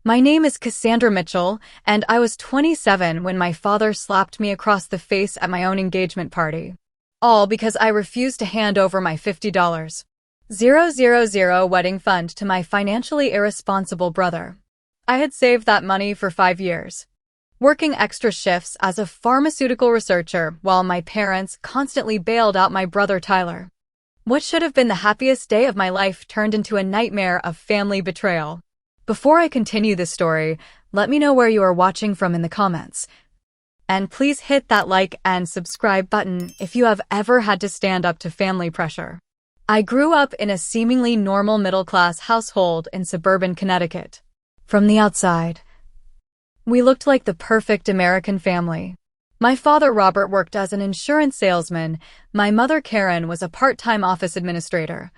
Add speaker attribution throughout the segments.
Speaker 1: My name is Cassandra Mitchell, and I was 27 when my father slapped me across the face at my own engagement party. All because I refused to hand over my $50,000 wedding fund to my financially irresponsible brother. I had saved that money for 5 years, working extra shifts as a pharmaceutical researcher while my parents constantly bailed out my brother Tyler. What should have been the happiest day of my life turned into a nightmare of family betrayal. Before I continue this story, let me know where you are watching from in the comments. And please hit that like and subscribe button if you have ever had to stand up to family pressure. I grew up in a seemingly normal middle-class household in suburban Connecticut. From the outside, we looked like the perfect American family. My father Robert worked as an insurance salesman, my mother Karen was a part-time office administrator,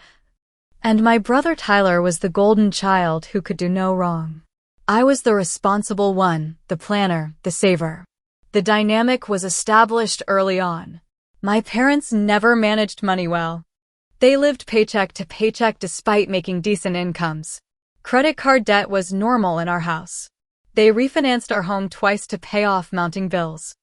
Speaker 1: and my brother Tyler was the golden child who could do no wrong. I was the responsible one, the planner, the saver. The dynamic was established early on. My parents never managed money well. They lived paycheck to paycheck despite making decent incomes. Credit card debt was normal in our house. They refinanced our home twice to pay off mounting bills.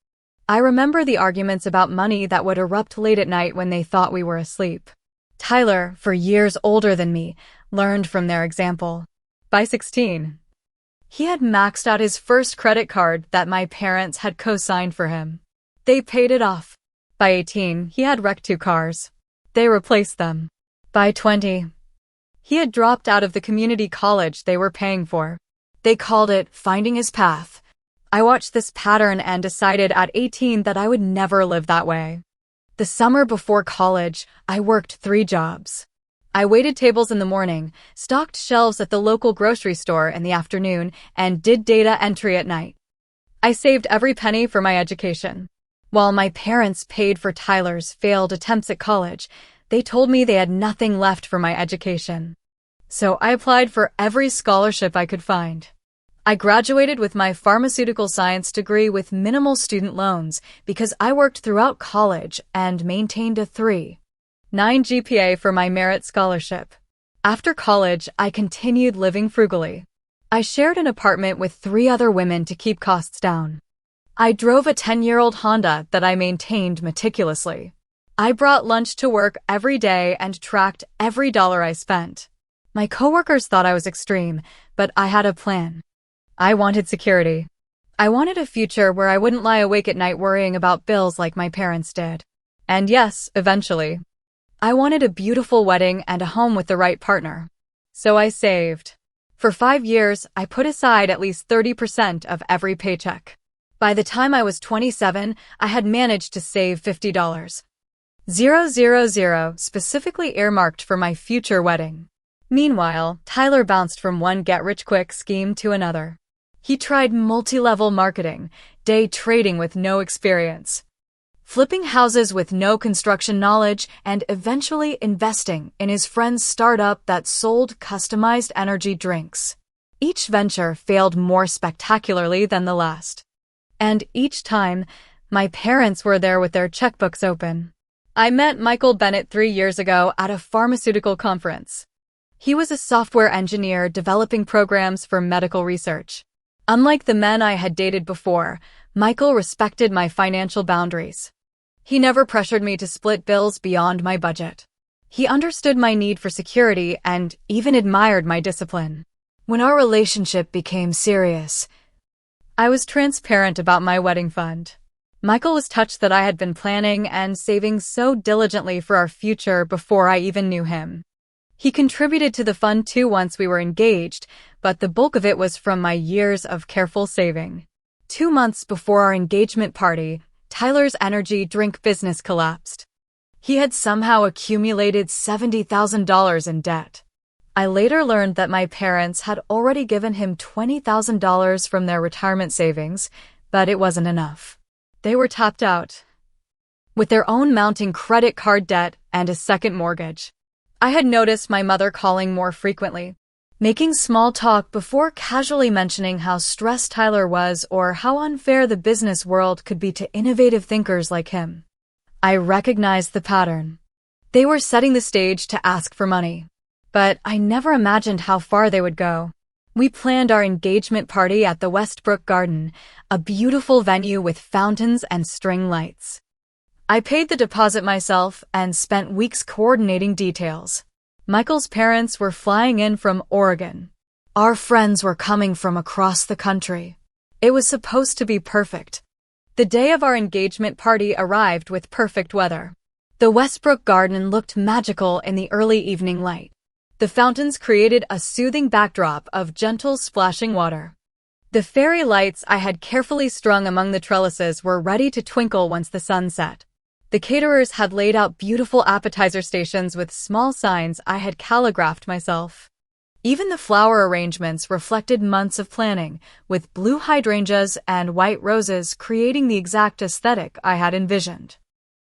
Speaker 1: I remember the arguments about money that would erupt late at night when they thought we were asleep. Tyler, for years older than me, learned from their example. By 16, he had maxed out his first credit card that my parents had co-signed for him. They paid it off. By 18, he had wrecked 2 cars. They replaced them. By 20, he had dropped out of the community college they were paying for. They called it finding his path. I watched this pattern and decided at 18 that I would never live that way. The summer before college, I worked 3 jobs. I waited tables in the morning, stocked shelves at the local grocery store in the afternoon, and did data entry at night. I saved every penny for my education. While my parents paid for Tyler's failed attempts at college, they told me they had nothing left for my education. So I applied for every scholarship I could find. I graduated with my pharmaceutical science degree with minimal student loans because I worked throughout college and maintained a 3.9 GPA for my merit scholarship. After college, I continued living frugally. I shared an apartment with 3 other women to keep costs down. I drove a 10-year-old Honda that I maintained meticulously. I brought lunch to work every day and tracked every dollar I spent. My coworkers thought I was extreme, but I had a plan. I wanted security. I wanted a future where I wouldn't lie awake at night worrying about bills like my parents did. And yes, eventually, I wanted a beautiful wedding and a home with the right partner. So I saved. For 5 years, I put aside at least 30% of every paycheck. By the time I was 27, I had managed to save $50,000 specifically earmarked for my future wedding. Meanwhile, Tyler bounced from one get-rich-quick scheme to another. He tried multi-level marketing, day trading with no experience, flipping houses with no construction knowledge, and eventually investing in his friend's startup that sold customized energy drinks. Each venture failed more spectacularly than the last. And each time, my parents were there with their checkbooks open. I met Michael Bennett 3 years ago at a pharmaceutical conference. He was a software engineer developing programs for medical research. Unlike the men I had dated before, Michael respected my financial boundaries. He never pressured me to split bills beyond my budget. He understood my need for security and even admired my discipline. When our relationship became serious, I was transparent about my wedding fund. Michael was touched that I had been planning and saving so diligently for our future before I even knew him. He contributed to the fund too once we were engaged, but the bulk of it was from my years of careful saving. 2 months before our engagement party, Tyler's energy drink business collapsed. He had somehow accumulated $70,000 in debt. I later learned that my parents had already given him $20,000 from their retirement savings, but it wasn't enough. They were tapped out, with their own mounting credit card debt and a second mortgage. I had noticed my mother calling more frequently, making small talk before casually mentioning how stressed Tyler was or how unfair the business world could be to innovative thinkers like him. I recognized the pattern. They were setting the stage to ask for money. But I never imagined how far they would go. We planned our engagement party at the Westbrook Garden, a beautiful venue with fountains and string lights. I paid the deposit myself and spent weeks coordinating details. Michael's parents were flying in from Oregon. Our friends were coming from across the country. It was supposed to be perfect. The day of our engagement party arrived with perfect weather. The Westbrook Garden looked magical in the early evening light. The fountains created a soothing backdrop of gentle splashing water. The fairy lights I had carefully strung among the trellises were ready to twinkle once the sun set. The caterers had laid out beautiful appetizer stations with small signs I had calligraphed myself. Even the flower arrangements reflected months of planning, with blue hydrangeas and white roses creating the exact aesthetic I had envisioned.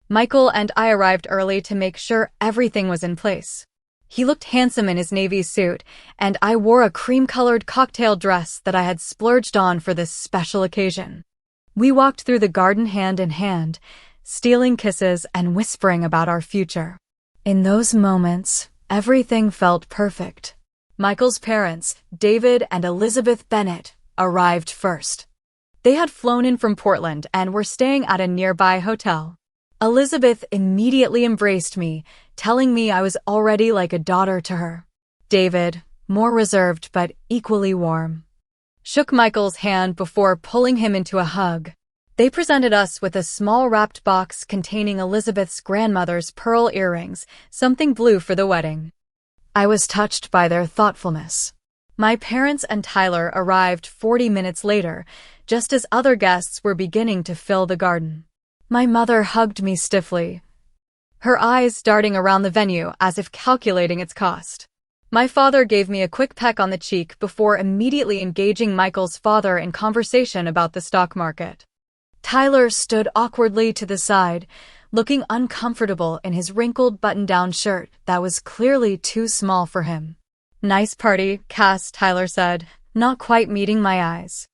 Speaker 1: Michael and I arrived early to make sure everything was in place. He looked handsome in his navy suit, and I wore a cream-colored cocktail dress that I had splurged on for this special occasion. We walked through the garden hand in hand, stealing kisses and whispering about our future. In those moments, everything felt perfect. Michael's parents, David and Elizabeth Bennett, arrived first. They had flown in from Portland and were staying at a nearby hotel. Elizabeth immediately embraced me, telling me I was already like a daughter to her. David, more reserved but equally warm, shook Michael's hand before pulling him into a hug. They presented us with a small wrapped box containing Elizabeth's grandmother's pearl earrings, something blue for the wedding. I was touched by their thoughtfulness. My parents and Tyler arrived 40 minutes later, just as other guests were beginning to fill the garden. My mother hugged me stiffly, her eyes darting around the venue as if calculating its cost. My father gave me a quick peck on the cheek before immediately engaging Michael's father in conversation about the stock market. Tyler stood awkwardly to the side, looking uncomfortable in his wrinkled button-down shirt that was clearly too small for him. "Nice party, Cass," Tyler said, not quite meeting my eyes.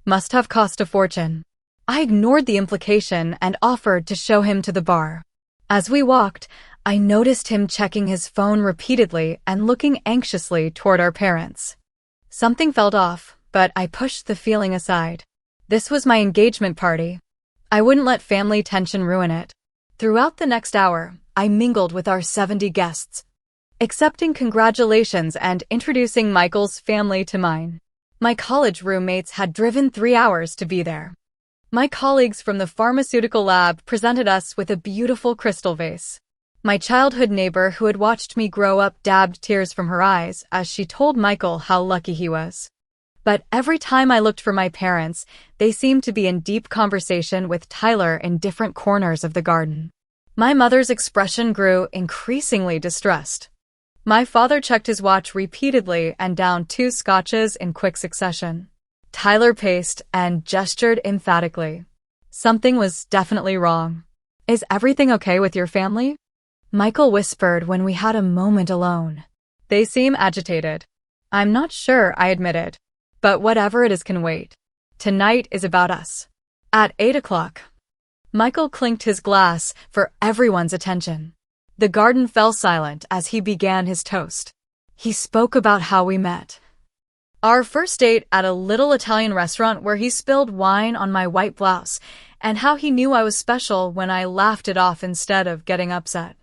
Speaker 1: "Must have cost a fortune." I ignored the implication and offered to show him to the bar. As we walked, I noticed him checking his phone repeatedly and looking anxiously toward our parents. Something felt off, but I pushed the feeling aside. This was my engagement party. I wouldn't let family tension ruin it. Throughout the next hour, I mingled with our 70 guests, accepting congratulations and introducing Michael's family to mine. My college roommates had driven 3 hours to be there. My colleagues from the pharmaceutical lab presented us with a beautiful crystal vase. My childhood neighbor who had watched me grow up dabbed tears from her eyes as she told Michael how lucky he was. But every time I looked for my parents, they seemed to be in deep conversation with Tyler in different corners of the garden. My mother's expression grew increasingly distressed. My father checked his watch repeatedly and downed 2 scotches in quick succession. Tyler paced and gestured emphatically. Something was definitely wrong. "Is everything okay with your family?" Michael whispered when we had a moment alone. "They seem agitated." "I'm not sure," I admitted. "But whatever it is can wait. Tonight is about us." At 8 o'clock, Michael clinked his glass for everyone's attention. The garden fell silent as he began his toast. He spoke about how we met. Our first date at a little Italian restaurant where he spilled wine on my white blouse, and how he knew I was special when I laughed it off instead of getting upset.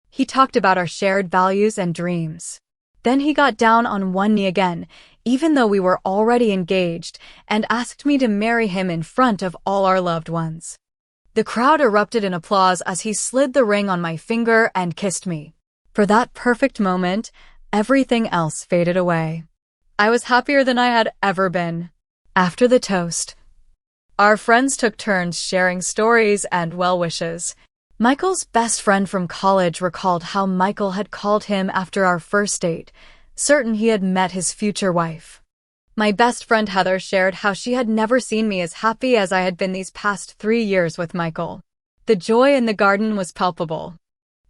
Speaker 1: He talked about our shared values and dreams. Then he got down on one knee again, even though we were already engaged, and asked me to marry him in front of all our loved ones. The crowd erupted in applause as he slid the ring on my finger and kissed me. For that perfect moment, everything else faded away. I was happier than I had ever been. After the toast, our friends took turns sharing stories and well wishes. Michael's best friend from college recalled how Michael had called him after our first date, certain he had met his future wife. My best friend Heather shared how she had never seen me as happy as I had been these past 3 years with Michael. The joy in the garden was palpable.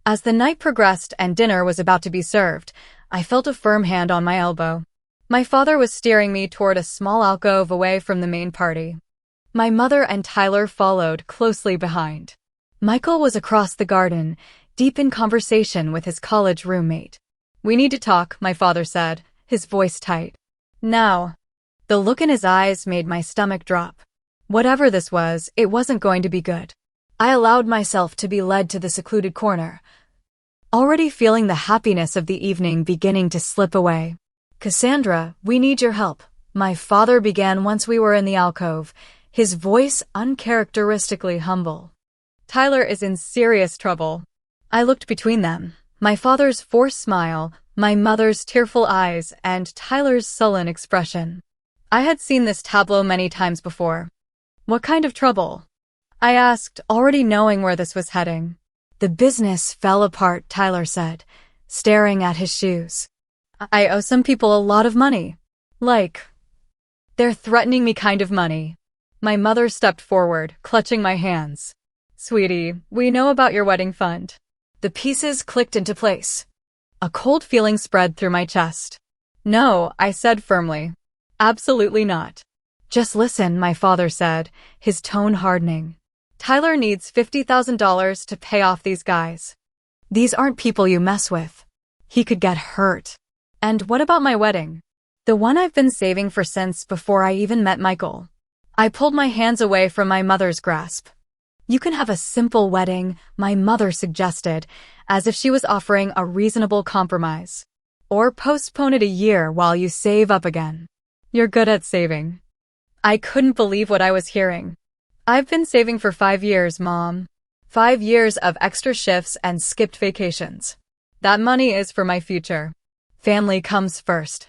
Speaker 1: As the night progressed and dinner was about to be served, I felt a firm hand on my elbow. My father was steering me toward a small alcove away from the main party. My mother and Tyler followed closely behind. Michael was across the garden, deep in conversation with his college roommate. "We need to talk," my father said, his voice tight. Now. The look in his eyes made my stomach drop. Whatever this was, it wasn't going to be good. I allowed myself to be led to the secluded corner, already feeling the happiness of the evening beginning to slip away. "Cassandra, we need your help," my father began once we were in the alcove, his voice uncharacteristically humble. "Tyler is in serious trouble." I looked between them, my father's forced smile, my mother's tearful eyes, and Tyler's sullen expression. I had seen this tableau many times before. "What kind of trouble?" I asked, already knowing where this was heading. "The business fell apart," Tyler said, staring at his shoes. "I owe some people a lot of money. They're threatening me kind of money." My mother stepped forward, clutching my hands. "Sweetie, we know about your wedding fund." The pieces clicked into place. A cold feeling spread through my chest. "No," I said firmly. "Absolutely not." "Just listen," my father said, his tone hardening. "Tyler needs $50,000 to pay off these guys. These aren't people you mess with. He could get hurt." "And what about my wedding? The one I've been saving for since before I even met Michael." I pulled my hands away from my mother's grasp. "You can have a simple wedding," my mother suggested, as if she was offering a reasonable compromise. "Or postpone it a year while you save up again. You're good at saving." I couldn't believe what I was hearing. "I've been saving for 5 years, Mom. 5 years of extra shifts and skipped vacations. That money is for my future. Family comes first."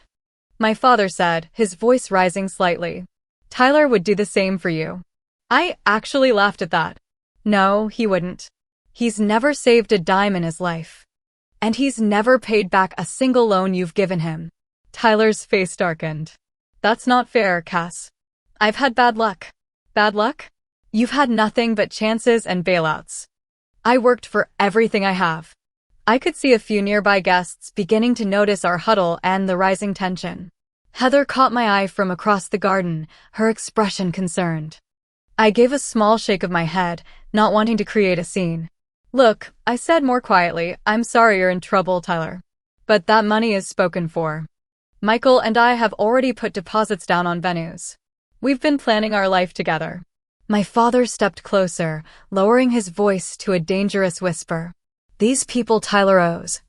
Speaker 1: My father said, his voice rising slightly. "Tyler would do the same for you." I actually laughed at that. "No, he wouldn't. He's never saved a dime in his life. And he's never paid back a single loan you've given him." Tyler's face darkened. "That's not fair, Cass. I've had bad luck." "Bad luck? You've had nothing but chances and bailouts. I worked for everything I have." I could see a few nearby guests beginning to notice our huddle and the rising tension. Heather caught my eye from across the garden, her expression concerned. I gave a small shake of my head, not wanting to create a scene. "Look," I said more quietly, "I'm sorry you're in trouble, Tyler. But that money is spoken for. Michael and I have already put deposits down on venues. We've been planning our life together." My father stepped closer, lowering his voice to a dangerous whisper. "These people Tyler owes.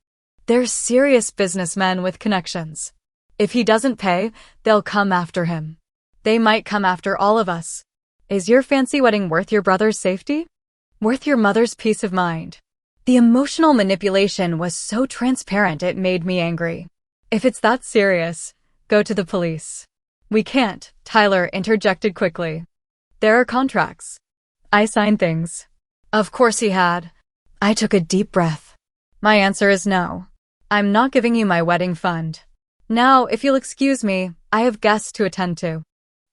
Speaker 1: They're serious businessmen with connections. If he doesn't pay, they'll come after him. They might come after all of us. Is your fancy wedding worth your brother's safety? Worth your mother's peace of mind?" The emotional manipulation was so transparent it made me angry. "If it's that serious, go to the police." "We can't," Tyler interjected quickly. "There are contracts. I signed things." Of course he had. I took a deep breath. "My answer is no. I'm not giving you my wedding fund. Now, if you'll excuse me, I have guests to attend to."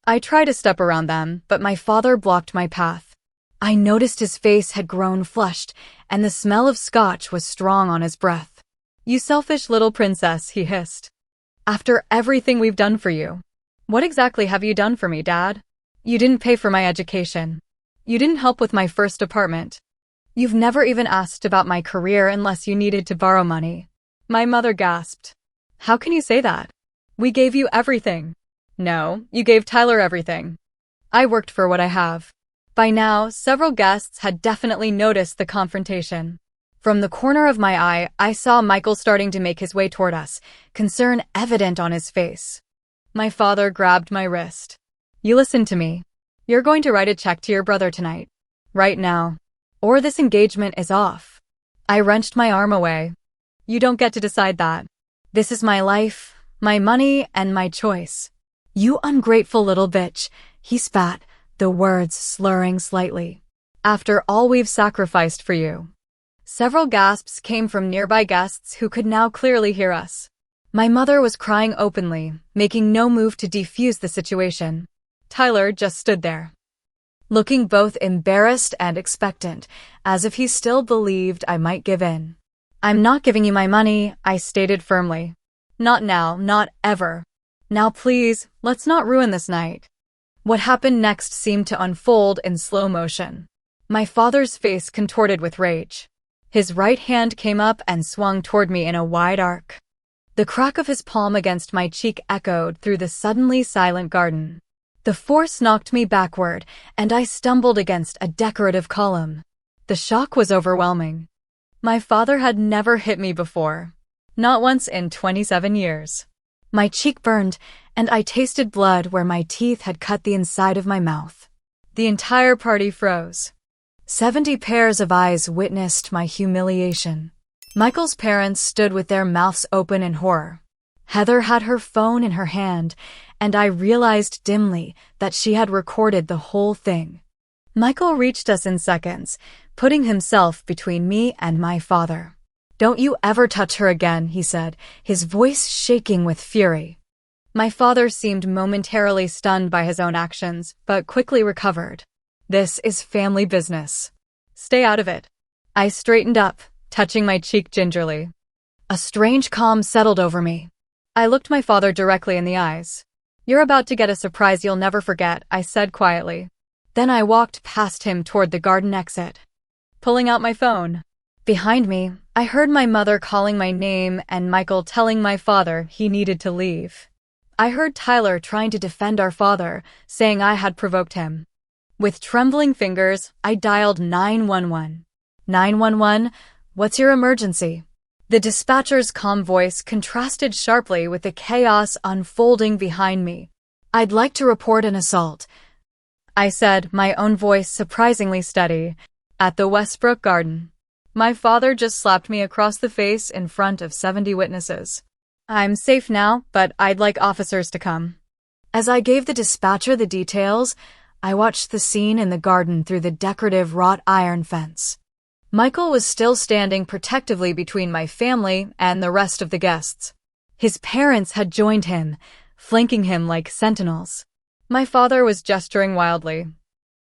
Speaker 1: I tried to step around them, but my father blocked my path. I noticed his face had grown flushed, and the smell of scotch was strong on his breath. "You selfish little princess," he hissed. "After everything we've done for you. What exactly have you done for me, Dad? You didn't pay for my education. You didn't help with my first apartment. You've never even asked about my career unless you needed to borrow money." My mother gasped. "How can you say that? We gave you everything." "No, you gave Tyler everything. I worked for what I have." By now, several guests had definitely noticed the confrontation. From the corner of my eye, I saw Michael starting to make his way toward us, concern evident on his face. My father grabbed my wrist. "You listen to me. You're going to write a check to your brother tonight. Right now. Or this engagement is off." I wrenched my arm away. "You don't get to decide that. This is my life, my money, and my choice." "You ungrateful little bitch," he spat, the words slurring slightly. "After all we've sacrificed for you." Several gasps came from nearby guests who could now clearly hear us. My mother was crying openly, making no move to defuse the situation. Tyler just stood there, looking both embarrassed and expectant, as if he still believed I might give in. "I'm not giving you my money," I stated firmly. "Not now, not ever. Now please, let's not ruin this night." What happened next seemed to unfold in slow motion. My father's face contorted with rage. His right hand came up and swung toward me in a wide arc. The crack of his palm against my cheek echoed through the suddenly silent garden. The force knocked me backward, and I stumbled against a decorative column. The shock was overwhelming. My father had never hit me before. Not once in 27 years. My cheek burned, and I tasted blood where my teeth had cut the inside of my mouth. The entire party froze. 70 pairs of eyes witnessed my humiliation. Michael's parents stood with their mouths open in horror. Heather had her phone in her hand, and I realized dimly that she had recorded the whole thing. Michael reached us in seconds, putting himself between me and my father. "Don't you ever touch her again," he said, his voice shaking with fury. My father seemed momentarily stunned by his own actions, but quickly recovered. "This is family business. Stay out of it." I straightened up, touching my cheek gingerly. A strange calm settled over me. I looked my father directly in the eyes. "You're about to get a surprise you'll never forget," I said quietly. Then I walked past him toward the garden exit, pulling out my phone. Behind me, I heard my mother calling my name and Michael telling my father he needed to leave. I heard Tyler trying to defend our father, saying I had provoked him. With trembling fingers, I dialed 911. 911, what's your emergency? The dispatcher's calm voice contrasted sharply with the chaos unfolding behind me. "I'd like to report an assault," I said, my own voice surprisingly steady, "at the Westbrook Garden." My father just slapped me across the face in front of 70 witnesses. "I'm safe now, but I'd like officers to come." As I gave the dispatcher the details, I watched the scene in the garden through the decorative wrought iron fence. Michael was still standing protectively between my family and the rest of the guests. His parents had joined him, flanking him like sentinels. My father was gesturing wildly,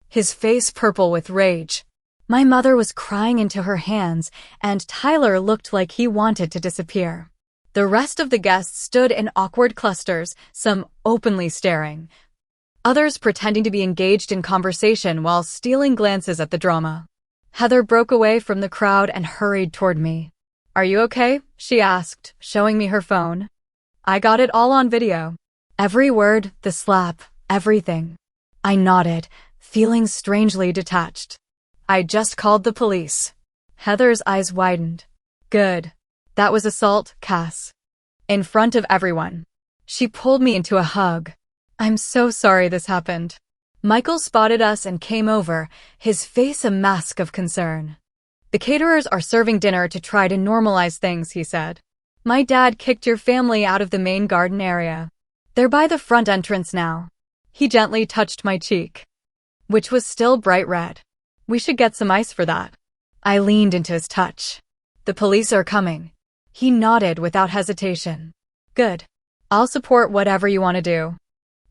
Speaker 1: his face purple with rage. My mother was crying into her hands, and Tyler looked like he wanted to disappear. The rest of the guests stood in awkward clusters, some openly staring, others pretending to be engaged in conversation while stealing glances at the drama. Heather broke away from the crowd and hurried toward me. "Are you okay?" she asked, showing me her phone. "I got it all on video. Every word, the slap, everything." I nodded, feeling strangely detached. "I just called the police." Heather's eyes widened. "Good. That was assault, Cass." In front of everyone. She pulled me into a hug. "I'm so sorry this happened." Michael spotted us and came over, his face a mask of concern. "The caterers are serving dinner to try to normalize things," he said. "My dad kicked your family out of the main garden area. They're by the front entrance now." He gently touched my cheek, which was still bright red. "We should get some ice for that." I leaned into his touch. "The police are coming." He nodded without hesitation. "Good. I'll support whatever you want to do."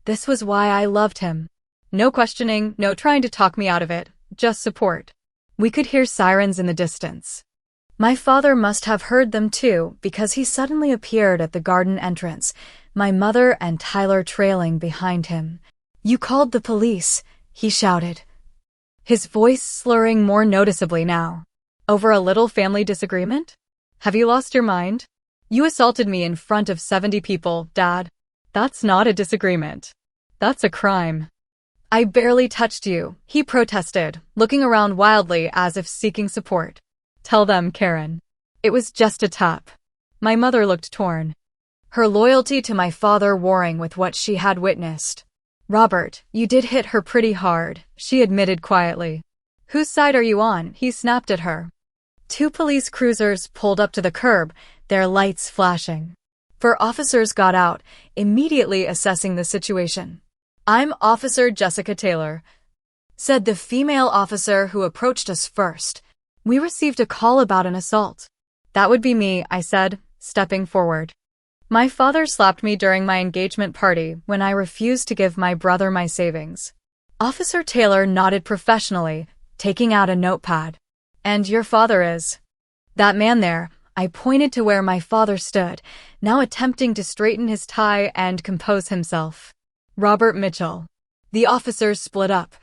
Speaker 1: This was why I loved him. No questioning, no trying to talk me out of it, just support. We could hear sirens in the distance. My father must have heard them too, because he suddenly appeared at the garden entrance, my mother and Tyler trailing behind him. "You called the police," he shouted, his voice slurring more noticeably now. "Over a little family disagreement? Have you lost your mind? You assaulted me in front of 70 people, Dad. That's not a disagreement. That's a crime." "I barely touched you," he protested, looking around wildly as if seeking support. "Tell them, Karen. It was just a tap." My mother looked torn, her loyalty to my father warring with what she had witnessed. "Robert, you did hit her pretty hard," she admitted quietly. "Whose side are you on?" he snapped at her. 2 police cruisers pulled up to the curb, their lights flashing. 4 officers got out, immediately assessing the situation. "I'm Officer Jessica Taylor," said the female officer who approached us first. "We received a call about an assault." "That would be me," I said, stepping forward. My father slapped me during my engagement party when I refused to give my brother my savings. Officer Taylor nodded professionally, taking out a notepad. "And your father is?" "That man there." I pointed to where my father stood, now attempting to straighten his tie and compose himself. "Robert Mitchell." The officers split up,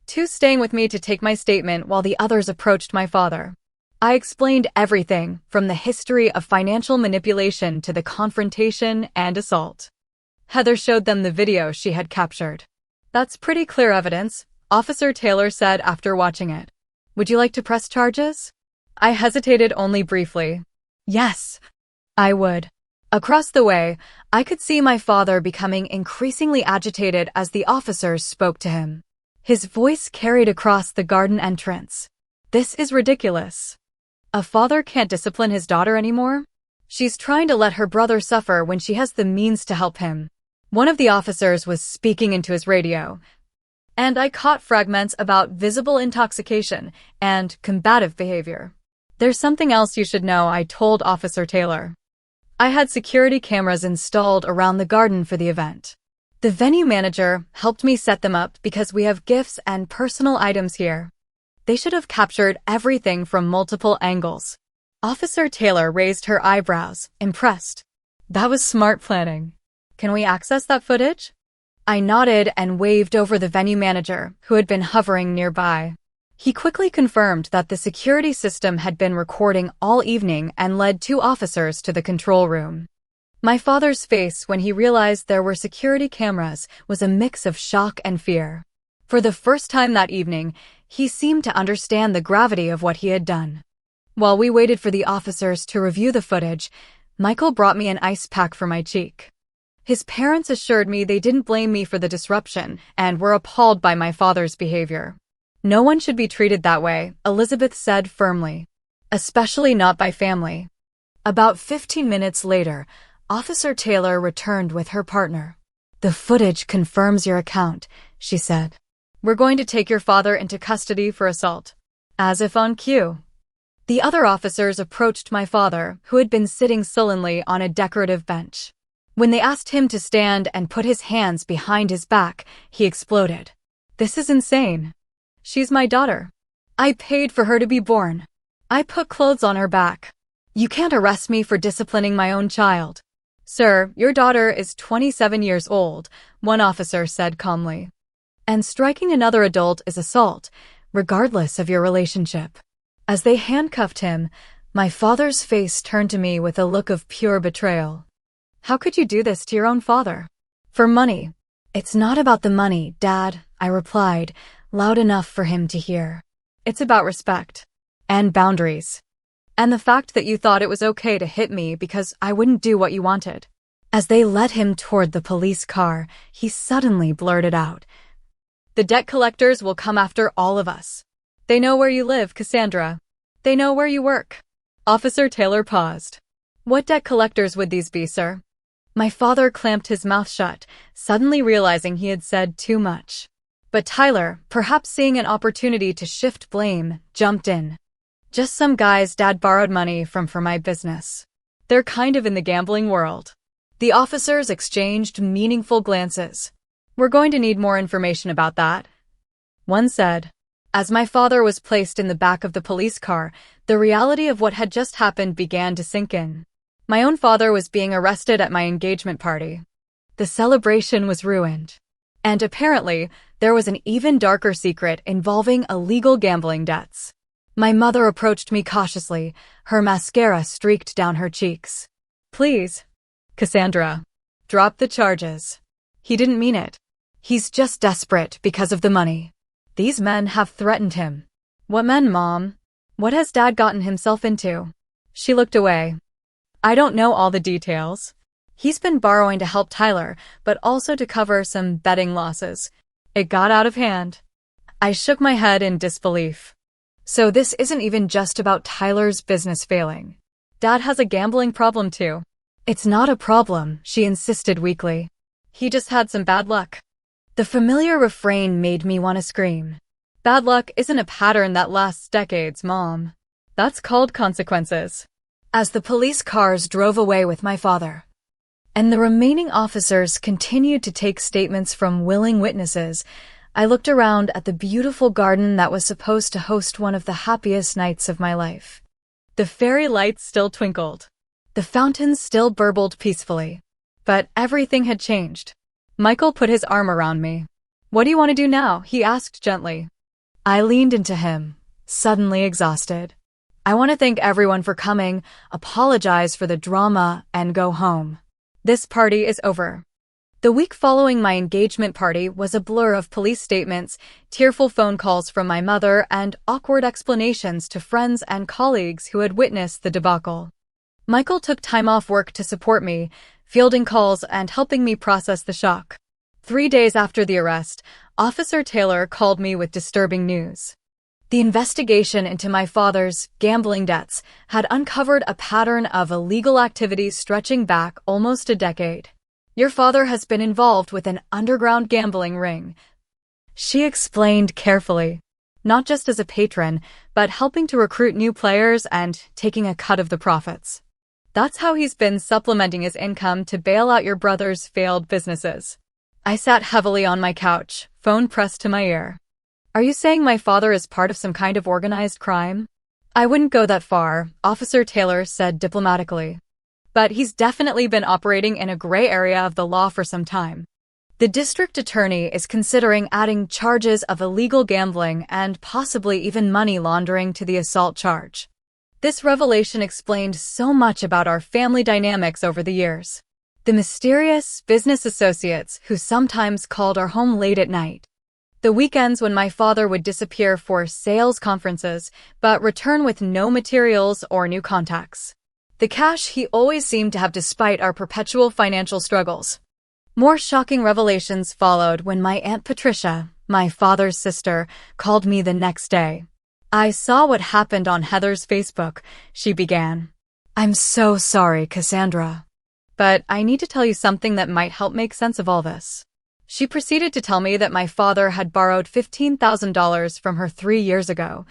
Speaker 1: 2 staying with me to take my statement while the others approached my father. I explained everything from the history of financial manipulation to the confrontation and assault. Heather showed them the video she had captured. "That's pretty clear evidence," Officer Taylor said after watching it. "Would you like to press charges?" I hesitated only briefly. Yes, I would. Across the way, I could see my father becoming increasingly agitated as the officers spoke to him. His voice carried across the garden entrance. "This is ridiculous. A father can't discipline his daughter anymore? She's trying to let her brother suffer when she has the means to help him." One of the officers was speaking into his radio, and I caught fragments about visible intoxication and combative behavior. "There's something else you should know," I told Officer Taylor. I had security cameras installed around the garden for the event. The venue manager helped me set them up because we have gifts and personal items here. They should have captured everything from multiple angles. Officer Taylor raised her eyebrows, impressed. "That was smart planning. Can we access that footage?" I nodded and waved over the venue manager, who had been hovering nearby. He quickly confirmed that the security system had been recording all evening and led 2 officers to the control room. My father's face when he realized there were security cameras was a mix of shock and fear. For the first time that evening, he seemed to understand the gravity of what he had done. While we waited for the officers to review the footage, Michael brought me an ice pack for my cheek. His parents assured me they didn't blame me for the disruption and were appalled by my father's behavior. "No one should be treated that way," Elizabeth said firmly. "Especially not by family." About 15 minutes later, Officer Taylor returned with her partner. "The footage confirms your account," she said. "We're going to take your father into custody for assault." As if on cue. The other officers approached my father, who had been sitting sullenly on a decorative bench. When they asked him to stand and put his hands behind his back, he exploded. "This is insane. She's my daughter. I paid for her to be born. I put clothes on her back. You can't arrest me for disciplining my own child." "Sir, your daughter is 27 years old," one officer said calmly. "And striking another adult is assault, regardless of your relationship." As they handcuffed him, my father's face turned to me with a look of pure betrayal. "How could you do this to your own father?" "For money." "It's not about the money, Dad," I replied, loud enough for him to hear. "It's about respect. And boundaries. And the fact that you thought it was okay to hit me because I wouldn't do what you wanted." As they led him toward the police car, he suddenly blurted out, "The debt collectors will come after all of us. They know where you live, Cassandra. They know where you work." Officer Taylor paused. "What debt collectors would these be, sir?" My father clamped his mouth shut, suddenly realizing he had said too much. But Tyler, perhaps seeing an opportunity to shift blame, jumped in. "Just some guys Dad borrowed money from for my business. They're kind of in the gambling world." The officers exchanged meaningful glances. "We're going to need more information about that," one said. As my father was placed in the back of the police car, the reality of what had just happened began to sink in. My own father was being arrested at my engagement party. The celebration was ruined. And apparently, there was an even darker secret involving illegal gambling debts. My mother approached me cautiously, her mascara streaked down her cheeks. "Please, Cassandra, drop the charges." He didn't mean it. He's just desperate because of the money. These men have threatened him. "What men, Mom? What has Dad gotten himself into?" She looked away. "I don't know all the details. He's been borrowing to help Tyler, but also to cover some betting losses. It got out of hand." I shook my head in disbelief. "So this isn't even just about Tyler's business failing. Dad has a gambling problem too." "It's not a problem," she insisted weakly. "He just had some bad luck." The familiar refrain made me want to scream. Bad luck isn't a pattern that lasts decades, Mom. That's called consequences. As the police cars drove away with my father, and the remaining officers continued to take statements from willing witnesses, I looked around at the beautiful garden that was supposed to host one of the happiest nights of my life. The fairy lights still twinkled. The fountains still burbled peacefully. But everything had changed. Michael put his arm around me. "What do you want to do now?" he asked gently. I leaned into him, suddenly exhausted. I want to thank everyone for coming, apologize for the drama, and go home. This party is over. The week following my engagement party was a blur of police statements, tearful phone calls from my mother, and awkward explanations to friends and colleagues who had witnessed the debacle. Michael took time off work to support me, fielding calls and helping me process the shock. 3 days after the arrest, Officer Taylor called me with disturbing news. The investigation into my father's gambling debts had uncovered a pattern of illegal activities stretching back almost a decade. Your father has been involved with an underground gambling ring, she explained carefully. Not just as a patron, but helping to recruit new players and taking a cut of the profits. That's how he's been supplementing his income to bail out your brother's failed businesses. I sat heavily on my couch, phone pressed to my ear. Are you saying my father is part of some kind of organized crime? I wouldn't go that far, Officer Taylor said diplomatically. But he's definitely been operating in a gray area of the law for some time. The district attorney is considering adding charges of illegal gambling and possibly even money laundering to the assault charge. This revelation explained so much about our family dynamics over the years. The mysterious business associates who sometimes called our home late at night. The weekends when my father would disappear for sales conferences, but return with no materials or new contacts. The cash he always seemed to have despite our perpetual financial struggles. More shocking revelations followed when my Aunt Patricia, my father's sister, called me the next day. I saw what happened on Heather's Facebook, she began. I'm so sorry, Cassandra. But I need to tell you something that might help make sense of all this. She proceeded to tell me that my father had borrowed $15,000 from her 3 years ago,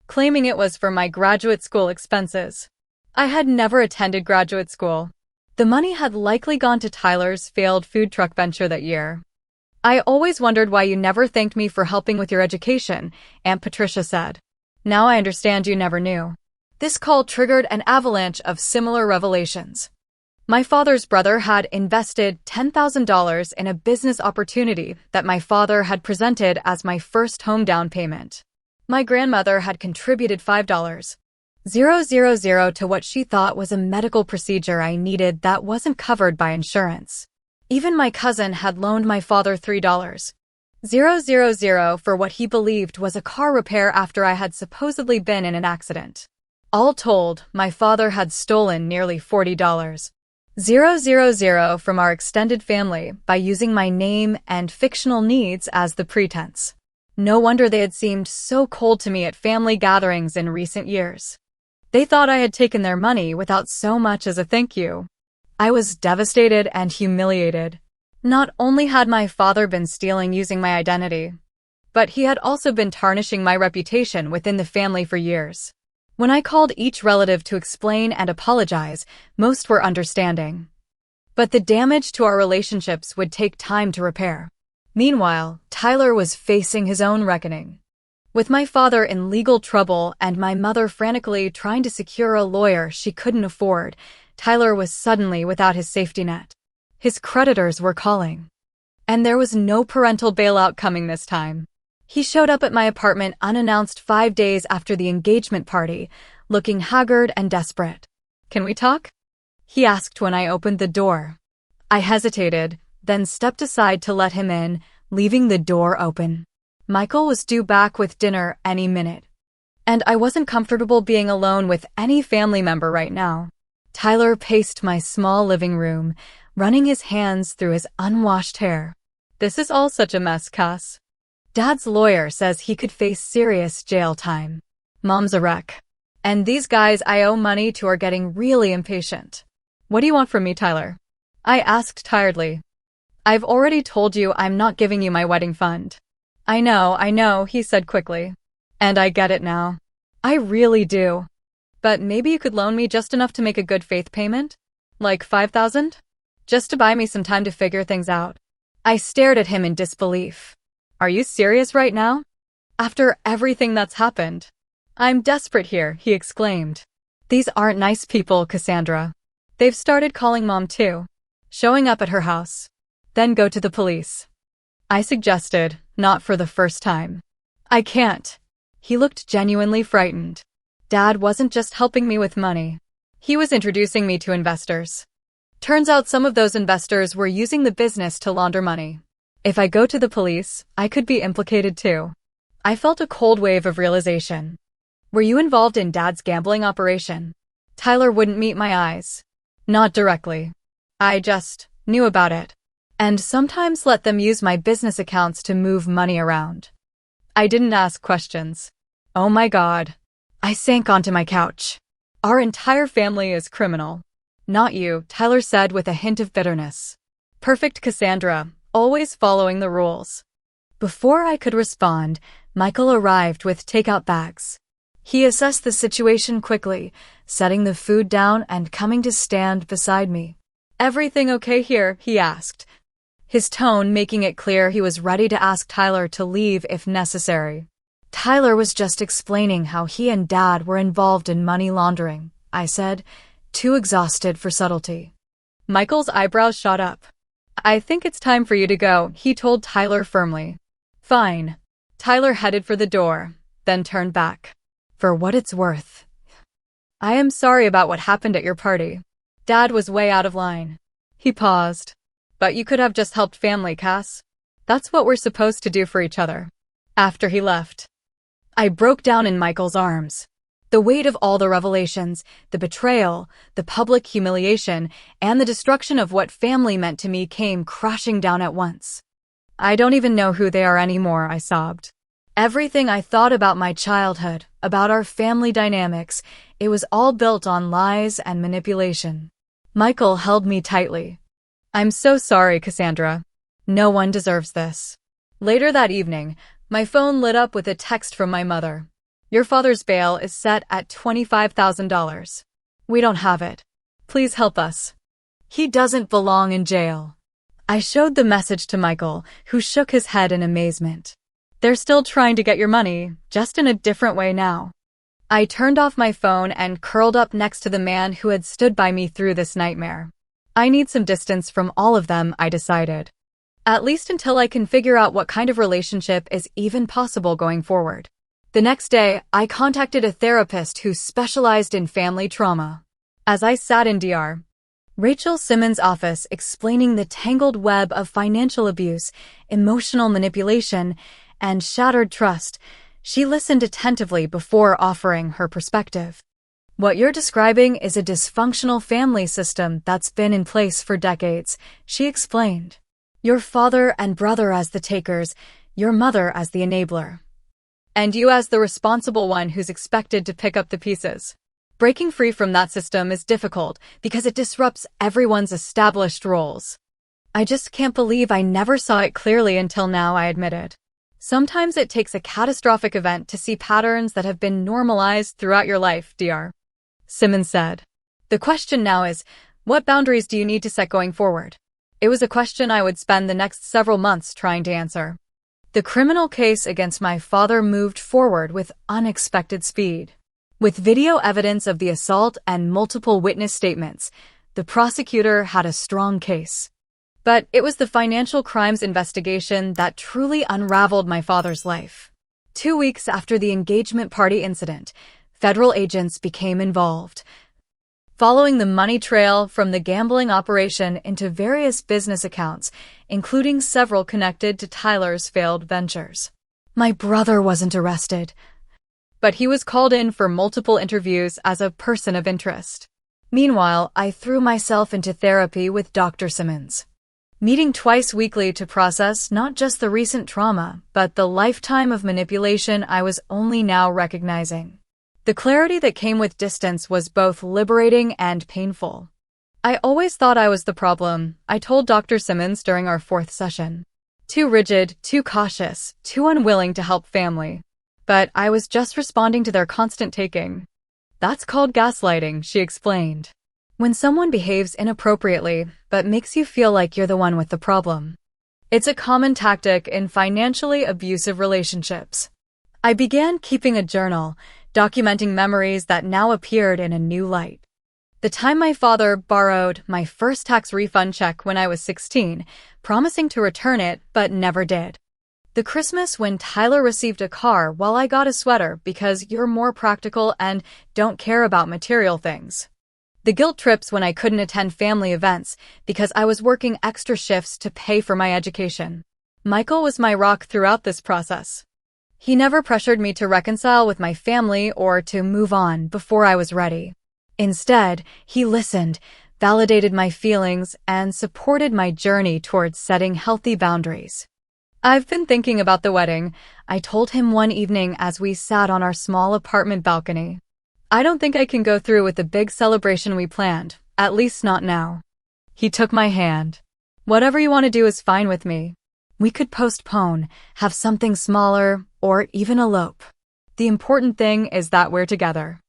Speaker 1: claiming it was for my graduate school expenses. I had never attended graduate school. The money had likely gone to Tyler's failed food truck venture that year. I always wondered why you never thanked me for helping with your education, Aunt Patricia said. Now I understand you never knew. This call triggered an avalanche of similar revelations. My father's brother had invested $10,000 in a business opportunity that my father had presented as my first home down payment. My grandmother had contributed $5,000 to what she thought was a medical procedure I needed that wasn't covered by insurance. Even my cousin had loaned my father $3,000 for what he believed was a car repair after I had supposedly been in an accident. All told, my father had stolen nearly $40,000 from our extended family by using my name and fictional needs as the pretense. No wonder they had seemed so cold to me at family gatherings in recent years. They thought I had taken their money without so much as a thank you. I was devastated and humiliated. Not only had my father been stealing using my identity, but he had also been tarnishing my reputation within the family for years. When I called each relative to explain and apologize, most were understanding. But the damage to our relationships would take time to repair. Meanwhile, Tyler was facing his own reckoning. With my father in legal trouble and my mother frantically trying to secure a lawyer she couldn't afford, Tyler was suddenly without his safety net. His creditors were calling. And there was no parental bailout coming this time. He showed up at my apartment unannounced 5 days after the engagement party, looking haggard and desperate. Can we talk? He asked when I opened the door. I hesitated, then stepped aside to let him in, leaving the door open. Michael was due back with dinner any minute. And I wasn't comfortable being alone with any family member right now. Tyler paced my small living room, running his hands through his unwashed hair. This is all such a mess, Cass. Dad's lawyer says he could face serious jail time. Mom's a wreck. And these guys I owe money to are getting really impatient. What do you want from me, Tyler? I asked tiredly. I've already told you I'm not giving you my wedding fund. I know, he said quickly. And I get it now. I really do. But maybe you could loan me just enough to make a good faith payment? Like $5,000? Just to buy me some time to figure things out. I stared at him in disbelief. Are you serious right now? After everything that's happened? I'm desperate here, he exclaimed. These aren't nice people, Cassandra. They've started calling Mom too. Showing up at her house. Then go to the police. I suggested, not for the first time. I can't. He looked genuinely frightened. Dad wasn't just helping me with money. He was introducing me to investors. Turns out some of those investors were using the business to launder money. If I go to the police, I could be implicated too. I felt a cold wave of realization. Were you involved in Dad's gambling operation? Tyler wouldn't meet my eyes. Not directly. I just knew about it. And sometimes let them use my business accounts to move money around. I didn't ask questions. Oh my God. I sank onto my couch. Our entire family is criminal. Not you, Tyler said with a hint of bitterness. Perfect Cassandra, always following the rules. Before I could respond, Michael arrived with takeout bags. He assessed the situation quickly, setting the food down and coming to stand beside me. Everything okay here? He asked, his tone making it clear he was ready to ask Tyler to leave if necessary. Tyler was just explaining how he and Dad were involved in money laundering, I said, too exhausted for subtlety. Michael's eyebrows shot up. I think it's time for you to go, he told Tyler firmly. Fine. Tyler headed for the door, then turned back. For what it's worth. I am sorry about what happened at your party. Dad was way out of line. He paused. But you could have just helped family, Cass. That's what we're supposed to do for each other. After he left, I broke down in Michael's arms. The weight of all the revelations, the betrayal, the public humiliation, and the destruction of what family meant to me came crashing down at once. I don't even know who they are anymore, I sobbed. Everything I thought about my childhood, about our family dynamics, it was all built on lies and manipulation. Michael held me tightly. I'm so sorry, Cassandra. No one deserves this. Later that evening, my phone lit up with a text from my mother. Your father's bail is set at $25,000. We don't have it. Please help us. He doesn't belong in jail. I showed the message to Michael, who shook his head in amazement. They're still trying to get your money, just in a different way now. I turned off my phone and curled up next to the man who had stood by me through this nightmare. I need some distance from all of them, I decided. At least until I can figure out what kind of relationship is even possible going forward. The next day, I contacted a therapist who specialized in family trauma. As I sat in Dr. Rachel Simmons' office explaining the tangled web of financial abuse, emotional manipulation, and shattered trust, she listened attentively before offering her perspective. What you're describing is a dysfunctional family system that's been in place for decades, she explained. Your father and brother as the takers, your mother as the enabler. And you as the responsible one who's expected to pick up the pieces. Breaking free from that system is difficult because it disrupts everyone's established roles. I just can't believe I never saw it clearly until now, I admitted. Sometimes it takes a catastrophic event to see patterns that have been normalized throughout your life, Dr. Simmons said. The question now is, what boundaries do you need to set going forward? It was a question I would spend the next several months trying to answer. The criminal case against my father moved forward with unexpected speed. With video evidence of the assault and multiple witness statements, the prosecutor had a strong case. But it was the financial crimes investigation that truly unraveled my father's life. 2 weeks after the engagement party incident, federal agents became involved, following the money trail from the gambling operation into various business accounts, including several connected to Tyler's failed ventures. My brother wasn't arrested, but he was called in for multiple interviews as a person of interest. Meanwhile, I threw myself into therapy with Dr. Simmons, meeting twice weekly to process not just the recent trauma, but the lifetime of manipulation I was only now recognizing. The clarity that came with distance was both liberating and painful. I always thought I was the problem, I told Dr. Simmons during our 4th session. Too rigid, too cautious, too unwilling to help family. But I was just responding to their constant taking. That's called gaslighting, she explained. When someone behaves inappropriately, but makes you feel like you're the one with the problem. It's a common tactic in financially abusive relationships. I began keeping a journal, documenting memories that now appeared in a new light. The time my father borrowed my first tax refund check when I was 16, promising to return it but never did. The The Christmas when Tyler received a car while I got a sweater because you're more practical and don't care about material things. The guilt trips when I couldn't attend family events because I was working extra shifts to pay for my education. Michael was my rock throughout this process. He never pressured me to reconcile with my family or to move on before I was ready. Instead, he listened, validated my feelings, and supported my journey towards setting healthy boundaries. I've been thinking about the wedding, I told him one evening as we sat on our small apartment balcony. I don't think I can go through with the big celebration we planned, at least not now. He took my hand. Whatever you want to do is fine with me. We could postpone, have something smaller, or even elope. The important thing is that we're together.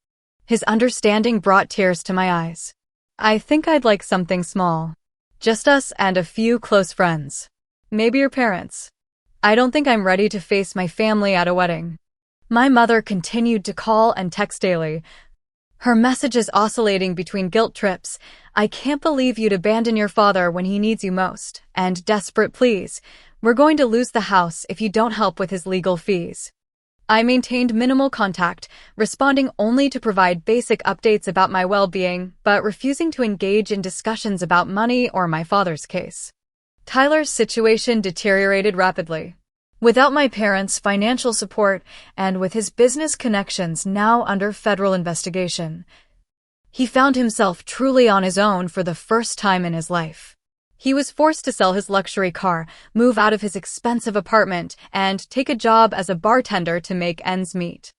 Speaker 1: His understanding brought tears to my eyes. I think I'd like something small. Just us and a few close friends. Maybe your parents. I don't think I'm ready to face my family at a wedding. My mother continued to call and text daily. Her messages oscillating between guilt trips, I can't believe you'd abandon your father when he needs you most, and desperate pleas, we're going to lose the house if you don't help with his legal fees. I maintained minimal contact, responding only to provide basic updates about my well-being, but refusing to engage in discussions about money or my father's case. Tyler's situation deteriorated rapidly. Without my parents' financial support and with his business connections now under federal investigation, he found himself truly on his own for the first time in his life. He was forced to sell his luxury car, move out of his expensive apartment, and take a job as a bartender to make ends meet.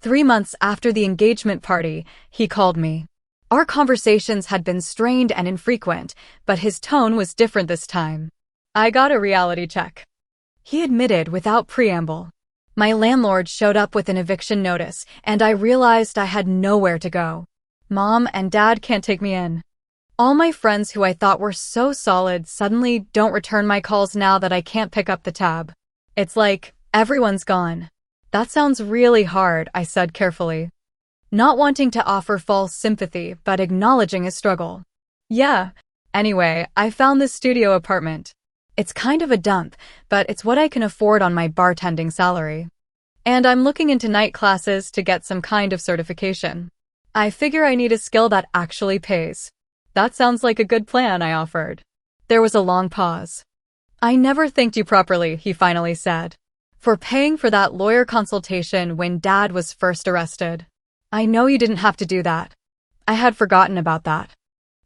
Speaker 1: 3 months after the engagement party, he called me. Our conversations had been strained and infrequent, but his tone was different this time. I got a reality check. He admitted without preamble. My landlord showed up with an eviction notice, and I realized I had nowhere to go. Mom and Dad can't take me in. All my friends who I thought were so solid suddenly don't return my calls now that I can't pick up the tab. It's like, everyone's gone. That sounds really hard, I said carefully. Not wanting to offer false sympathy, but acknowledging his struggle. Yeah. Anyway, I found this studio apartment. It's kind of a dump, but it's what I can afford on my bartending salary. And I'm looking into night classes to get some kind of certification. I figure I need a skill that actually pays. That sounds like a good plan, I offered. There was a long pause. I never thanked you properly, he finally said, for paying for that lawyer consultation when Dad was first arrested. I know you didn't have to do that. I had forgotten about that.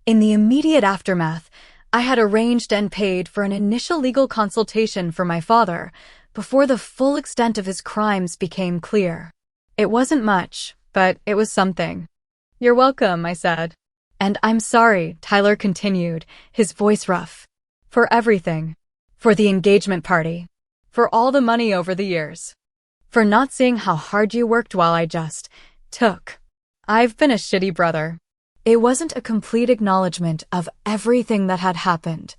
Speaker 1: In the immediate aftermath, I had arranged and paid for an initial legal consultation for my father before the full extent of his crimes became clear. It wasn't much, but it was something. You're welcome, I said. And I'm sorry, Tyler continued, his voice rough. For everything. For the engagement party. For all the money over the years. For not seeing how hard you worked while I just took. I've been a shitty brother. It wasn't a complete acknowledgement of everything that had happened.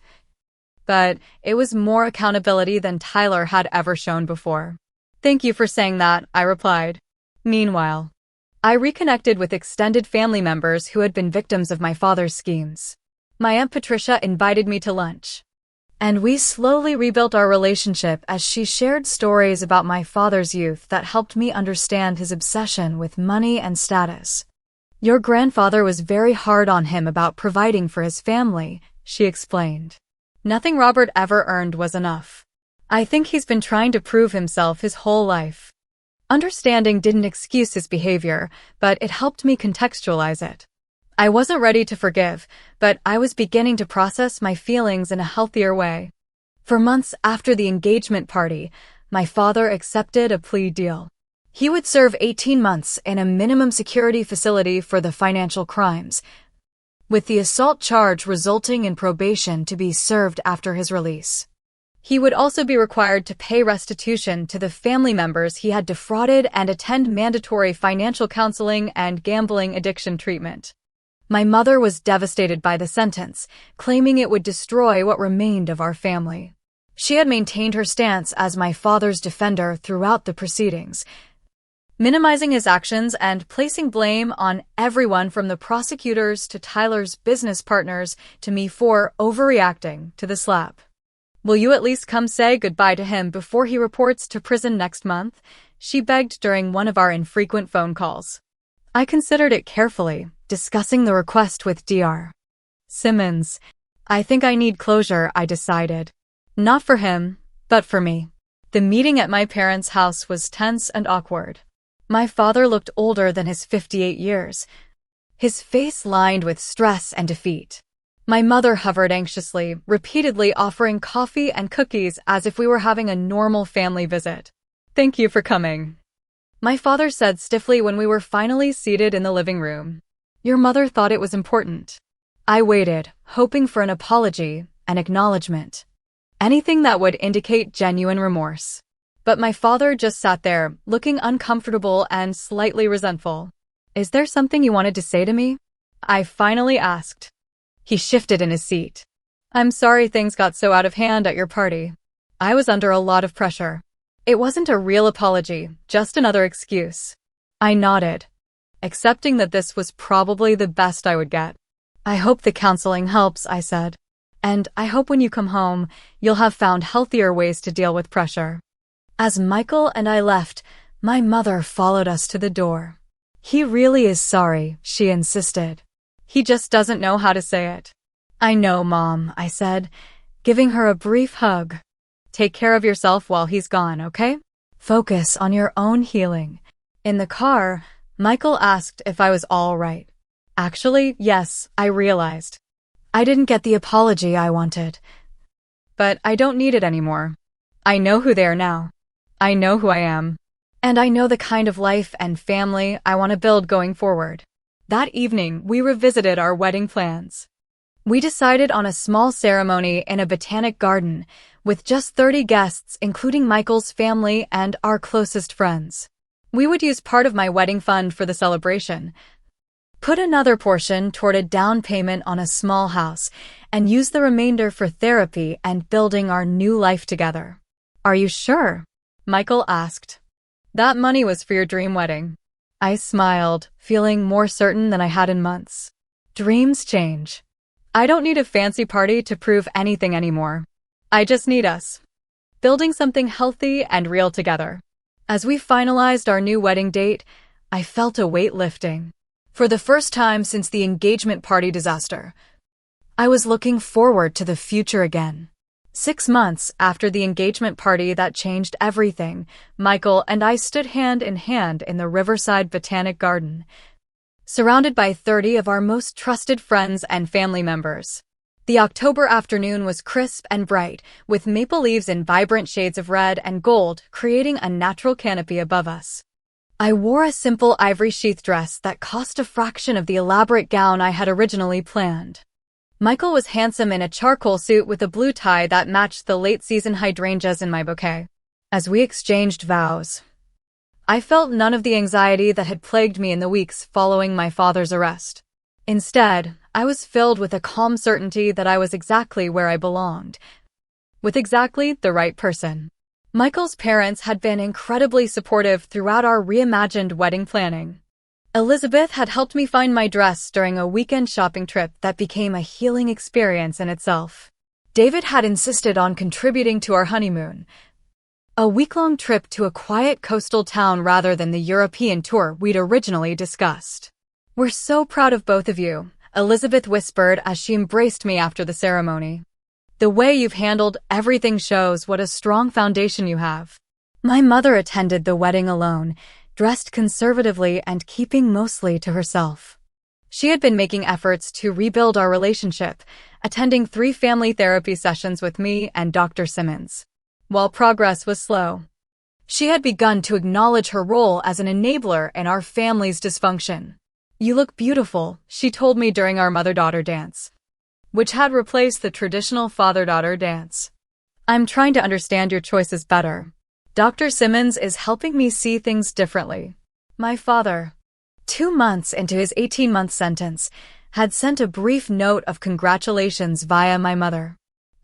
Speaker 1: But it was more accountability than Tyler had ever shown before. Thank you for saying that, I replied. Meanwhile, I reconnected with extended family members who had been victims of my father's schemes. My Aunt Patricia invited me to lunch. And we slowly rebuilt our relationship as she shared stories about my father's youth that helped me understand his obsession with money and status. Your grandfather was very hard on him about providing for his family, she explained. Nothing Robert ever earned was enough. I think he's been trying to prove himself his whole life. Understanding didn't excuse his behavior, but it helped me contextualize it. I wasn't ready to forgive, but I was beginning to process my feelings in a healthier way. For months after the engagement party, my father accepted a plea deal. He would serve 18 months in a minimum security facility for the financial crimes, with the assault charge resulting in probation to be served after his release. He would also be required to pay restitution to the family members he had defrauded and attend mandatory financial counseling and gambling addiction treatment. My mother was devastated by the sentence, claiming it would destroy what remained of our family. She had maintained her stance as my father's defender throughout the proceedings, minimizing his actions and placing blame on everyone from the prosecutors to Tyler's business partners to me for overreacting to the slap. Will you at least come say goodbye to him before he reports to prison next month? She begged during one of our infrequent phone calls. I considered it carefully, discussing the request with Dr. Simmons. I think I need closure, I decided. Not for him, but for me. The meeting at my parents' house was tense and awkward. My father looked older than his 58 years, his face lined with stress and defeat. My mother hovered anxiously, repeatedly offering coffee and cookies as if we were having a normal family visit. Thank you for coming, my father said stiffly when we were finally seated in the living room. Your mother thought it was important. I waited, hoping for an apology, an acknowledgement. Anything that would indicate genuine remorse. But my father just sat there, looking uncomfortable and slightly resentful. Is there something you wanted to say to me? I finally asked. He shifted in his seat. I'm sorry things got so out of hand at your party. I was under a lot of pressure. It wasn't a real apology, just another excuse. I nodded, accepting that this was probably the best I would get. I hope the counseling helps, I said. And I hope when you come home, you'll have found healthier ways to deal with pressure. As Michael and I left, my mother followed us to the door. He really is sorry, she insisted. He just doesn't know how to say it. I know, Mom, I said, giving her a brief hug. Take care of yourself while he's gone, okay? Focus on your own healing. In the car, Michael asked if I was all right. Actually, yes, I realized. I didn't get the apology I wanted. But I don't need it anymore. I know who they are now. I know who I am. And I know the kind of life and family I want to build going forward. That evening, we revisited our wedding plans. We decided on a small ceremony in a botanic garden with just 30 guests, including Michael's family and our closest friends. We would use part of my wedding fund for the celebration, put another portion toward a down payment on a small house, and use the remainder for therapy and building our new life together. Are you sure? Michael asked. That money was for your dream wedding. I smiled, feeling more certain than I had in months. Dreams change. I don't need a fancy party to prove anything anymore. I just need us. Building something healthy and real together. As we finalized our new wedding date, I felt a weight lifting. For the first time since the engagement party disaster, I was looking forward to the future again. 6 months after the engagement party that changed everything, Michael and I stood hand in hand in the Riverside Botanic Garden, surrounded by 30 of our most trusted friends and family members. The October afternoon was crisp and bright, with maple leaves in vibrant shades of red and gold creating a natural canopy above us. I wore a simple ivory sheath dress that cost a fraction of the elaborate gown I had originally planned. Michael was handsome in a charcoal suit with a blue tie that matched the late-season hydrangeas in my bouquet. As we exchanged vows, I felt none of the anxiety that had plagued me in the weeks following my father's arrest. Instead, I was filled with a calm certainty that I was exactly where I belonged, with exactly the right person. Michael's parents had been incredibly supportive throughout our reimagined wedding planning. Elizabeth had helped me find my dress during a weekend shopping trip that became a healing experience in itself. David had insisted on contributing to our honeymoon, a week-long trip to a quiet coastal town rather than the European tour we'd originally discussed. We're so proud of both of you, Elizabeth whispered as she embraced me after the ceremony. The way you've handled everything shows what a strong foundation you have. My mother attended the wedding alone, dressed conservatively and keeping mostly to herself. She had been making efforts to rebuild our relationship, attending 3 family therapy sessions with me and Dr. Simmons. While progress was slow, she had begun to acknowledge her role as an enabler in our family's dysfunction. You look beautiful, she told me during our mother-daughter dance, which had replaced the traditional father-daughter dance. I'm trying to understand your choices better. Dr. Simmons is helping me see things differently. My father, 2 months into his 18-month sentence, had sent a brief note of congratulations via my mother.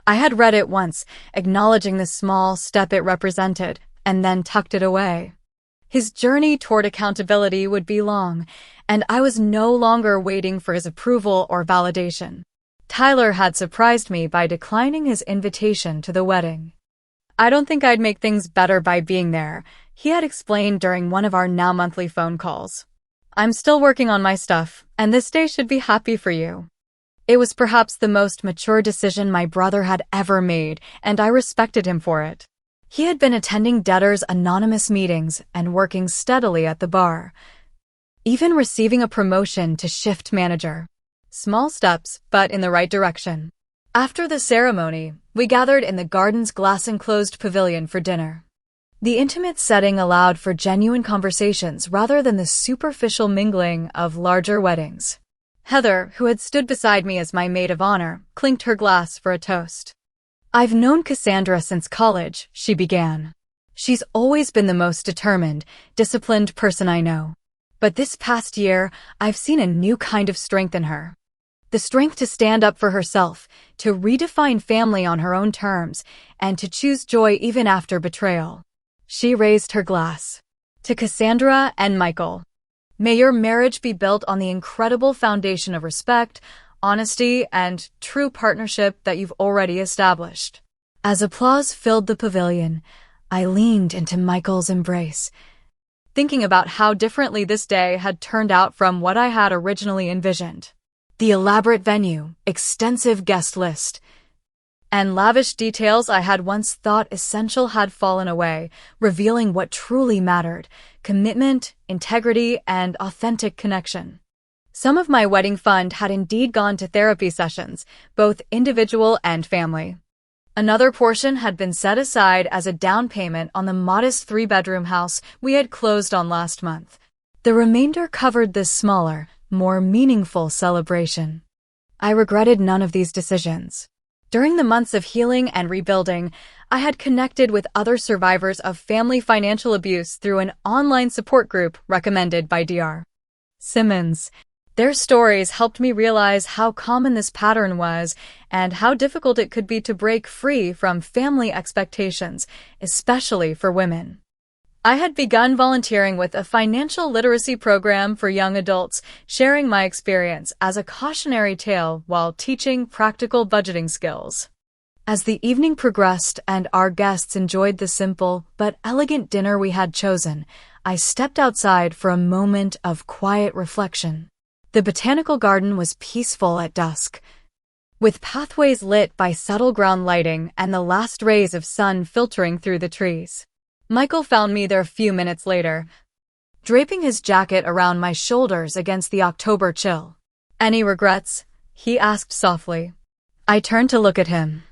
Speaker 1: I had read it once, acknowledging the small step it represented, and then tucked it away. His journey toward accountability would be long, and I was no longer waiting for his approval or validation. Tyler had surprised me by declining his invitation to the wedding. "I don't think I'd make things better by being there," he had explained during one of our now monthly phone calls. "I'm still working on my stuff, and this day should be happy for you." It was perhaps the most mature decision my brother had ever made, and I respected him for it. He had been attending Debtors Anonymous meetings and working steadily at the bar, even receiving a promotion to shift manager. Small steps, but in the right direction. After the ceremony, we gathered in the garden's glass-enclosed pavilion for dinner. The intimate setting allowed for genuine conversations rather than the superficial mingling of larger weddings. Heather, who had stood beside me as my maid of honor, clinked her glass for a toast. "I've known Cassandra since college," she began. "She's always been the most determined, disciplined person I know. But this past year, I've seen a new kind of strength in her. The strength to stand up for herself, to redefine family on her own terms, and to choose joy even after betrayal." She raised her glass. "To Cassandra and Michael. May your marriage be built on the incredible foundation of respect, honesty, and true partnership that you've already established." As applause filled the pavilion, I leaned into Michael's embrace, thinking about how differently this day had turned out from what I had originally envisioned. The elaborate venue, extensive guest list, and lavish details I had once thought essential had fallen away, revealing what truly mattered: commitment, integrity, and authentic connection. Some of my wedding fund had indeed gone to therapy sessions, both individual and family. Another portion had been set aside as a down payment on the modest 3-bedroom house we had closed on last month. The remainder covered this smaller, more meaningful celebration. I regretted none of these decisions. During the months of healing and rebuilding, I had connected with other survivors of family financial abuse through an online support group recommended by Dr. Simmons. Their stories helped me realize how common this pattern was and how difficult it could be to break free from family expectations, especially for women. I had begun volunteering with a financial literacy program for young adults, sharing my experience as a cautionary tale while teaching practical budgeting skills. As the evening progressed and our guests enjoyed the simple but elegant dinner we had chosen, I stepped outside for a moment of quiet reflection. The botanical garden was peaceful at dusk, with pathways lit by subtle ground lighting and the last rays of sun filtering through the trees. Michael found me there a few minutes later, draping his jacket around my shoulders against the October chill. "Any regrets?" he asked softly. I turned to look at him.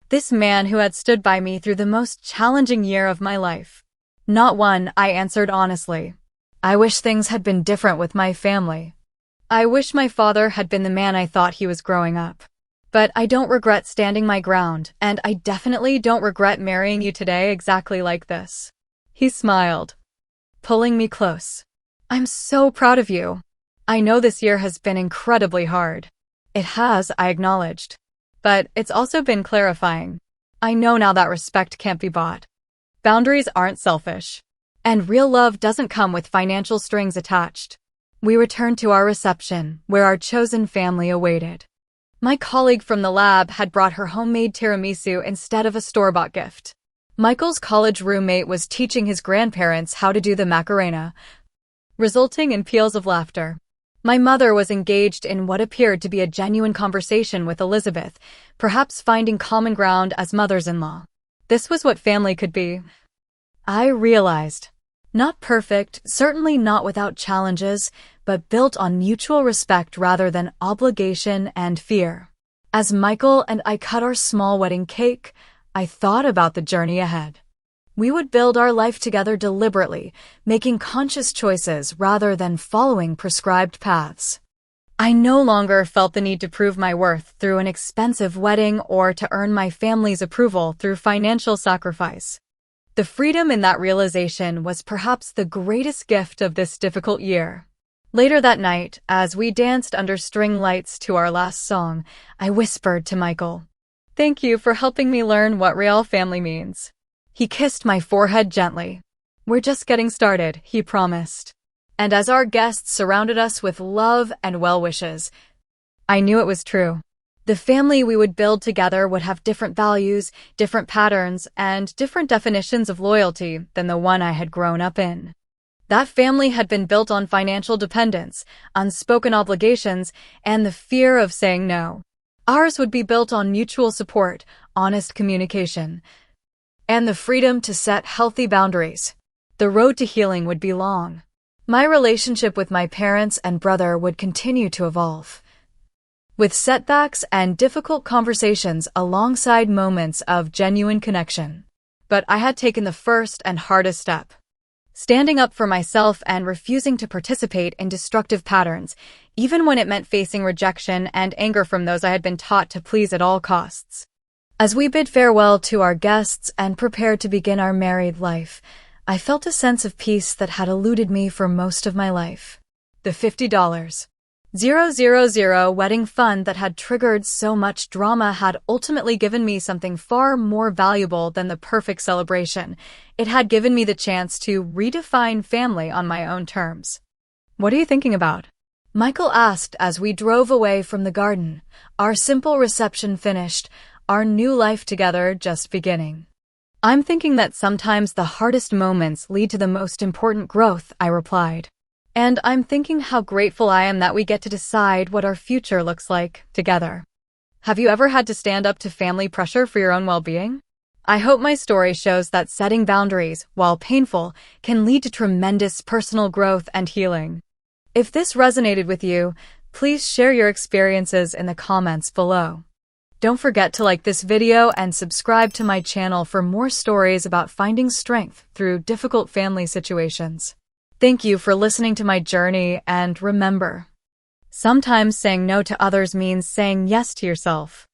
Speaker 1: This man who had stood by me through the most challenging year of my life. "Not one," I answered honestly. "I wish things had been different with my family. I wish my father had been the man I thought he was growing up. But I don't regret standing my ground, and I definitely don't regret marrying you today exactly like this." He smiled, pulling me close. "I'm so proud of you. I know this year has been incredibly hard." "It has," I acknowledged. "But it's also been clarifying. I know now that respect can't be bought. Boundaries aren't selfish. And real love doesn't come with financial strings attached." We returned to our reception, where our chosen family awaited. My colleague from the lab had brought her homemade tiramisu instead of a store-bought gift. Michael's college roommate was teaching his grandparents how to do the Macarena, resulting in peals of laughter. My mother was engaged in what appeared to be a genuine conversation with Elizabeth, perhaps finding common ground as mothers-in-law. This was what family could be. I realized. Not perfect, certainly not without challenges, but built on mutual respect rather than obligation and fear. As Michael and I cut our small wedding cake, I thought about the journey ahead. We would build our life together deliberately, making conscious choices rather than following prescribed paths. I no longer felt the need to prove my worth through an expensive wedding or to earn my family's approval through financial sacrifice. The freedom in that realization was perhaps the greatest gift of this difficult year. Later that night, as we danced under string lights to our last song, I whispered to Michael, "Thank you for helping me learn what real family means." He kissed my forehead gently. "We're just getting started," he promised. And as our guests surrounded us with love and well wishes, I knew it was true. The family we would build together would have different values, different patterns, and different definitions of loyalty than the one I had grown up in. That family had been built on financial dependence, unspoken obligations, and the fear of saying no. Ours would be built on mutual support, honest communication, and the freedom to set healthy boundaries. The road to healing would be long. My relationship with my parents and brother would continue to evolve, with setbacks and difficult conversations alongside moments of genuine connection. But I had taken the first and hardest step, standing up for myself and refusing to participate in destructive patterns, even when it meant facing rejection and anger from those I had been taught to please at all costs. As we bid farewell to our guests and prepared to begin our married life, I felt a sense of peace that had eluded me for most of my life. The $50,000 wedding fund that had triggered so much drama had ultimately given me something far more valuable than the perfect celebration. It had given me the chance to redefine family on my own terms. "What are you thinking about?" Michael asked as we drove away from the garden, our simple reception finished, our new life together just beginning. "I'm thinking that sometimes the hardest moments lead to the most important growth," I replied. "And I'm thinking how grateful I am that we get to decide what our future looks like together." Have you ever had to stand up to family pressure for your own well-being? I hope my story shows that setting boundaries, while painful, can lead to tremendous personal growth and healing. If this resonated with you, please share your experiences in the comments below. Don't forget to like this video and subscribe to my channel for more stories about finding strength through difficult family situations. Thank you for listening to my journey, and remember, sometimes saying no to others means saying yes to yourself.